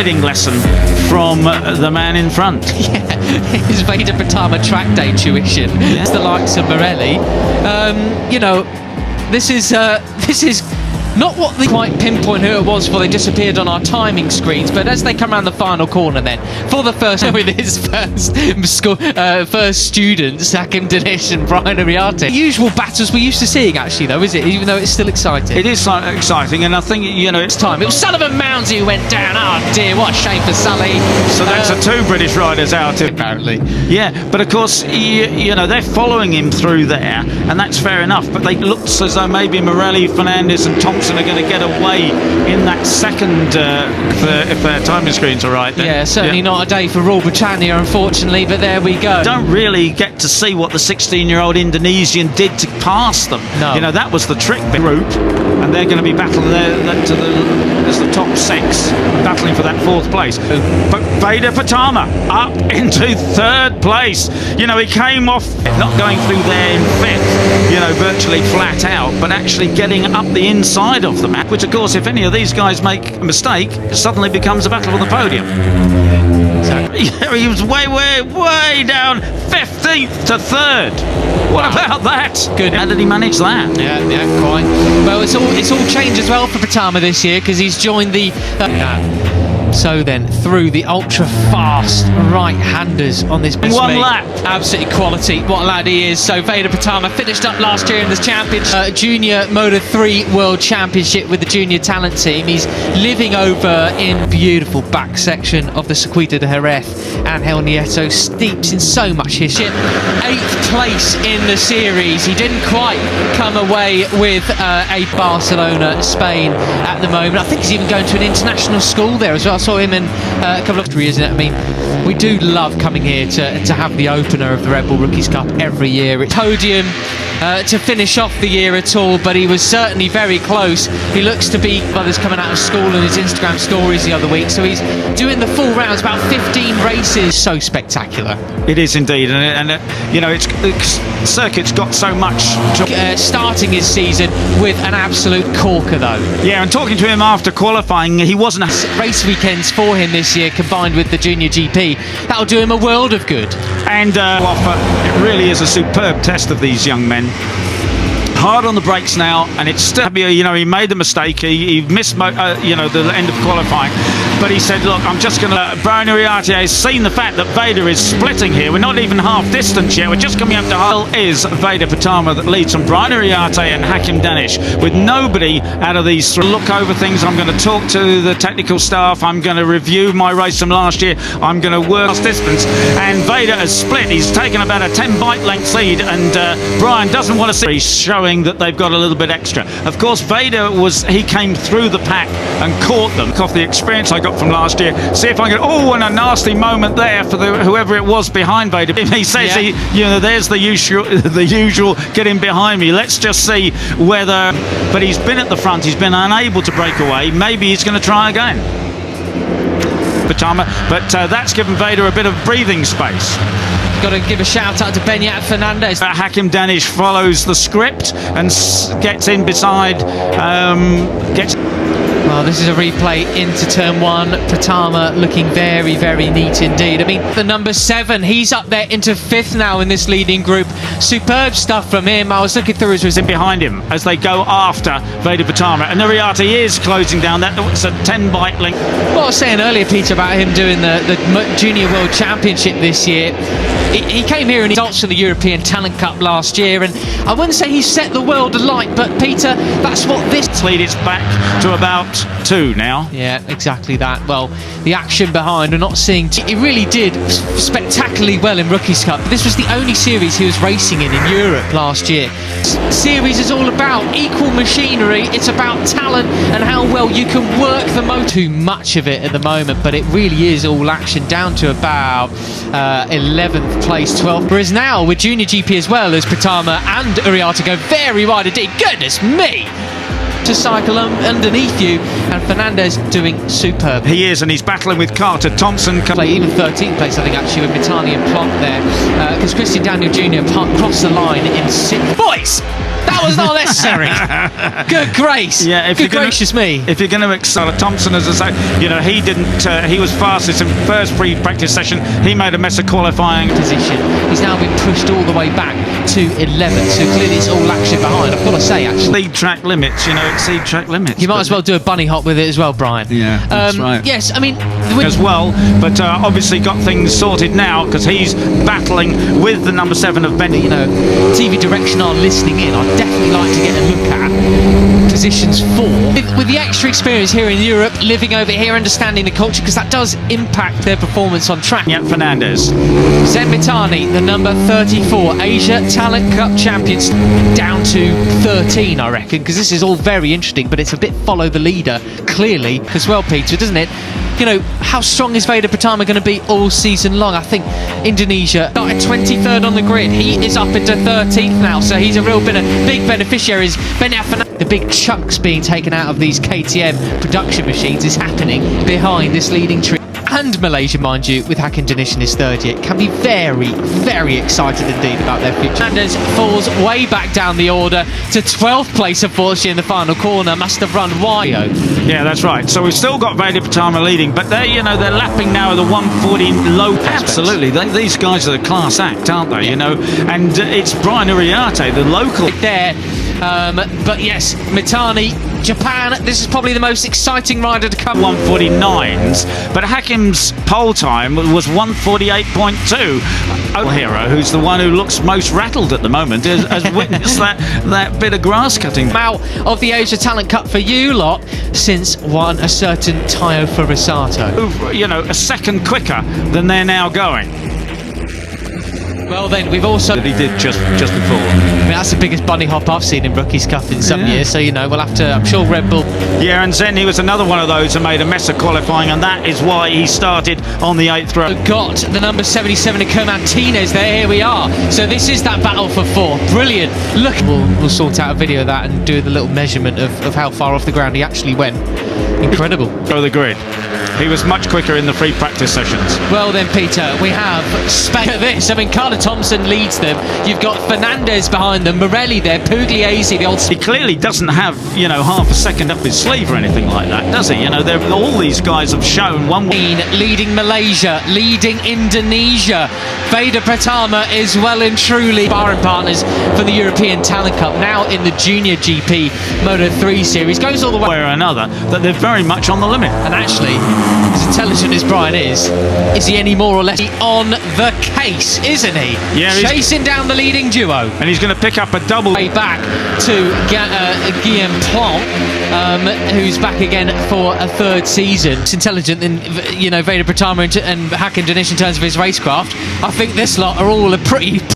lesson from the man in front. Yeah, his Veda Pratama track day tuition. It's the likes of Morelli. You know, this is not what they quite pinpoint who it was before they disappeared on our timing screens, but as they come around the final corner then, for the first with his first students, Hakim Dinesh and Brian Ariarte. The usual battles we're used to seeing, actually, though, is it? Even though it's still exciting. It is exciting, and I think, you know, it's time. It was Sullivan Mounsey who went down. Oh dear, what a shame for Sully. So that's the two British riders out, apparently. Yeah, but of course, you know, they're following him through there, and that's fair enough, but they looked as though maybe Morelli, Fernandez and Thompson are going to get away in that second, if their timing screens are right. Yeah, certainly not a day for Royal Britannia, unfortunately, but there we go. Don't really get to see what the 16-year-old Indonesian did to pass them. No. You know, that was the trick group, and they're going to be battling as the top six, battling for that fourth place. But Veda Pratama up into third place. You know, he came off not going through there in fifth, you know, virtually flat out, but actually getting up the inside of the map, which of course, if any of these guys make a mistake, it suddenly becomes a battle for the podium. Exactly. Yeah, he was way down, 15th to 3rd. What about that? Good. How did he manage that? Yeah, quite. Well, it's all changed as well for Pratama this year, because he's joined the so then through the ultra fast right-handers on this one lap. Absolutely quality. What a lad he is. So Veda Pratama finished up last year in the championship, Junior Moto 3 World Championship with the junior talent team. He's living over in beautiful back section of the Circuito de Jerez. Angel Nieto steeps in so much history. 8th place in the series. He didn't quite come away with a Barcelona, Spain at the moment. I think he's even going to an international school there as well. I saw him in a couple of years. I mean, we do love coming here to have the opener of the Red Bull Rookies Cup every year. It's podium to finish off the year at all, but he was certainly very close. He looks to be brothers coming out of school and his Instagram stories the other week, so he's doing the full rounds, about 15 races. So spectacular. It is indeed, and you know, the circuit's got so much. Starting his season with an absolute corker, though. Yeah, and talking to him after qualifying, he wasn't race weekends for him this year, combined with the Junior GP. That'll do him a world of good. And it really is a superb test of these young men. Hard on the brakes now, and it's still, you know, he made the mistake. He missed, you know, the end of qualifying. But he said, look, I'm just going to... Brian Ariarte has seen the fact that Veda is splitting here. We're not even half distance yet. We're just coming up to half. Is Veda Pratama that leads from Brian Ariarte and Hakim Dinesh. With nobody out of these three. Look over things. I'm going to talk to the technical staff. I'm going to review my race from last year. I'm going to work distance. And Veda has split. He's taken about a 10 bike length lead, and Brian doesn't want to see. He's showing that they've got a little bit extra. Of course, Veda he came through the pack and caught them. Off the experience I got from last year. See if I can. Oh, and a nasty moment there for whoever it was behind Veda. He says, you know, there's the usual. Get in behind me. Let's just see whether. But he's been at the front. He's been unable to break away. Maybe he's going to try again. Pratama, but that's given Veda a bit of breathing space. Got to give a shout out to Benyat Fernandez. Hakim Dinesh follows the script and gets in beside. Well, this is a replay into turn one. Pratama looking very, very neat indeed. I mean, the number 7, he's up there into 5th now in this leading group. Superb stuff from him. I was looking through his in behind him as they go after Veda Pratama. And Ariarte is closing down. That's a 10 bike length. What I was saying earlier, Peter, about him doing the Junior World Championship this year. He came here in results for the European Talent Cup last year, and I wouldn't say he set the world alight, but Peter, that's what this lead. It's back to about 2 now. Yeah, exactly that. Well, the action behind, we're not seeing. He really did spectacularly well in Rookies Cup. This was the only series he was racing in Europe last year. Series is all about equal machinery. It's about talent and how well you can work the motor. Too much of it at the moment, but it really is all action down to about 11th place, 12th. Whereas now with Junior GP as well as Pratama and Ariarte go very wide indeed. Goodness me! To cycle underneath you, and Fernandez doing superb. He is, and he's battling with Carter Thompson. Even 13th place, I think, actually, with Mitani and Plonk there, because Christian Daniel Jr. crossed the line in 6th. Boys, that That was not necessary. Good grace. Yeah, if good you're gonna, gracious me. If you're going to excel, Thompson, as I say, you know, he didn't. He was fastest in first pre-practice session. He made a mess of qualifying. Position. He's now been pushed all the way back to 11. So clearly it's all action behind. I've got to say, actually, Exceed track limits. You know, exceed track limits. you might as well do a bunny hop with it as well, Brian. Yeah, that's right. Yes, I mean, As well, but obviously got things sorted now because he's battling with the number 7 of Benny. you know, TV direction are listening in. I'd definitely like to get a look at positions 4 with the extra experience here in Europe, living over here, understanding the culture, because that does impact their performance on track. Yeah, Fernandez. Zen Mitani, the number 34 Asia Talent Cup champions, down to 13, I reckon, because this is all very interesting, but it's a bit follow the leader clearly as well, Peter, doesn't it? You know, how strong is Veda Pratama going to be all season long? I think Indonesia started 23rd on the grid. He is up into 13th now, so he's a real big beneficiary. The big chunks being taken out of these KTM production machines is happening behind this leading tree. And Malaysia, mind you, with Hakan Danish in his third year, can be very, very excited indeed about their future. Fernandez falls way back down the order to 12th place, unfortunately, in the final corner. Must have run wide. Yeah, that's right. So we've still got Veda Pratama leading, but they're, you know, they're lapping now at the 140 low. Absolutely, these guys are the class act, aren't they? Yeah. You know, and it's Brian Uriarte, the local there. But yes, Mitani, Japan, this is probably the most exciting rider to come. 149s, but Hakim's pole time was 148.2. Hero, who's the one who looks most rattled at the moment, has witnessed that bit of grass cutting. Out of the Asia Talent Cup for you lot since one a certain Tayo Furusato. You know, a second quicker than they're now going. Well then, we've also... That he did just before. I mean, that's the biggest bunny hop I've seen in Rookies Cup in some years, so, you know, we'll have to... I'm sure Red Bull... Yeah, and Zen, he was another one of those who made a mess of qualifying, and that is why he started on the 8th row. Got the number 77 of Martinez there, here we are. So this is that battle for 4. Brilliant. Look, we'll sort out a video of that and do the little measurement of how far off the ground he actually went. Incredible. Go the grid. He was much quicker in the free practice sessions. Well then, Peter, we have Look at this. I mean, Carter Thompson leads them. You've got Fernandez behind them, Morelli there, Pugliese, the old... He clearly doesn't have, you know, half a second up his sleeve or anything like that, does he? You know, all these guys have shown one... Leading Malaysia, leading Indonesia. Veda Pratama is well and truly sparring partners for the European Talent Cup, now in the Junior GP Moto 3 Series. Goes all the way or another, that they're very much on the limit. And actually, as intelligent as Brian is he any more or less on the case, isn't he? Yeah, chasing down the leading duo. And he's going to pick up a double. Way back to Guillaume Plante, who's back again for a third season. It's intelligent than, you know, Veda Pratama and Hakan Danish in terms of his racecraft. I think this lot are all a pretty